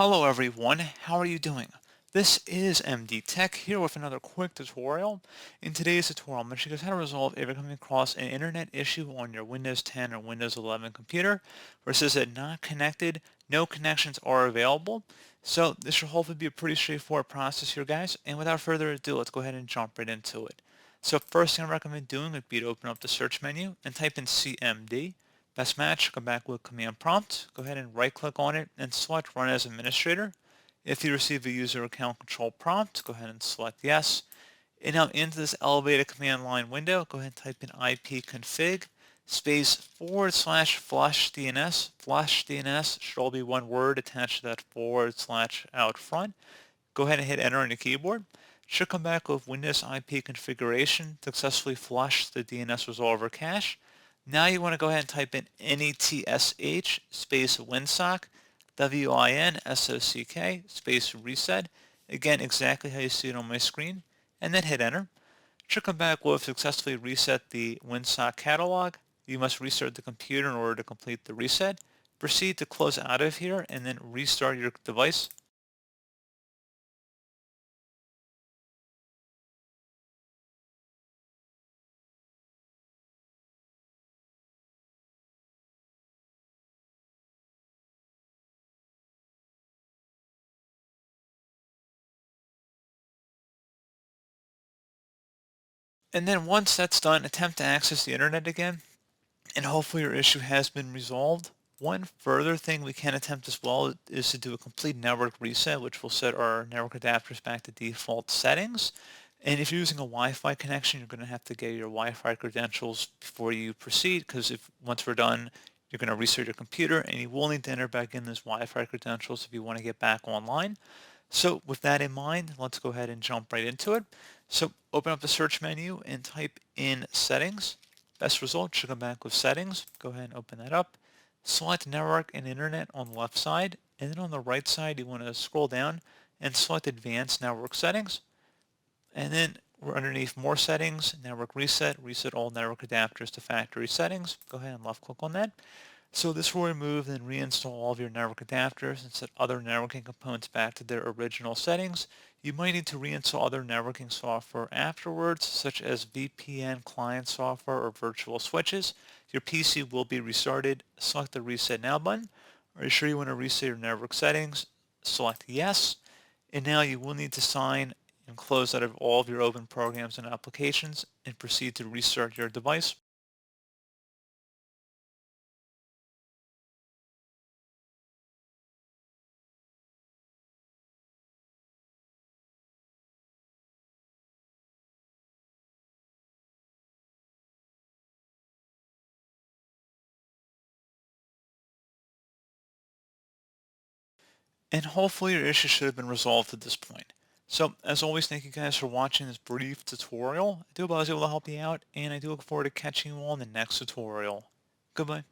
Hello everyone, how are you doing? This is MD Tech here with another quick tutorial. In today's tutorial, I'm going to show you guys how to resolve if you're coming across an internet issue on your Windows 10 or Windows 11 computer where it says that not connected, no connections are available. So this should hopefully be a pretty straightforward process here, guys. And without further ado, let's go ahead and jump right into it. So first thing I recommend doing would be to open up the search menu and type in CMD. Best match, come back with command prompt, go ahead and right click on it and select run as administrator. If you receive a user account control prompt, go ahead and select yes. And now into this elevated command line window, go ahead and type in ipconfig space /flush DNS. Flush DNS should all be one word attached to that / out front. Go ahead and hit enter on your keyboard. Should come back with Windows IP configuration successfully flush the DNS resolver cache. Now you want to go ahead and type in netsh space winsock, winsock space reset. Again, exactly how you see it on my screen, and then hit enter. Should come back with successfully reset the winsock catalog. You must restart the computer in order to complete the reset. Proceed to close out of here and then restart your device. And then once that's done, attempt to access the internet again, and hopefully your issue has been resolved. One further thing we can attempt as well is to do a complete network reset, which will set our network adapters back to default settings. And if you're using a Wi-Fi connection, you're going to have to get your Wi-Fi credentials before you proceed, because if once we're done, you're going to restart your computer, and you will need to enter back in those Wi-Fi credentials if you want to get back online. So with that in mind, let's go ahead and jump right into it. So open up the search menu and type in settings. Best result should come back with settings. Go ahead and open that up. Select network and internet on the left side, and then on the right side you want to scroll down and select advanced network settings. And then we're underneath more settings, network reset, reset all network adapters to factory settings. Go ahead and left click on that. So this will remove and reinstall all of your network adapters and set other networking components back to their original settings. You might need to reinstall other networking software afterwards, such as VPN client software or virtual switches. Your PC will be restarted. Select the Reset Now button. Are you sure you want to reset your network settings? Select Yes. And now you will need to sign and close out of all of your open programs and applications and proceed to restart your device. And hopefully your issue should have been resolved at this point. So as always, thank you guys for watching this brief tutorial. I do hope I was able to help you out, and I do look forward to catching you all in the next tutorial. Goodbye.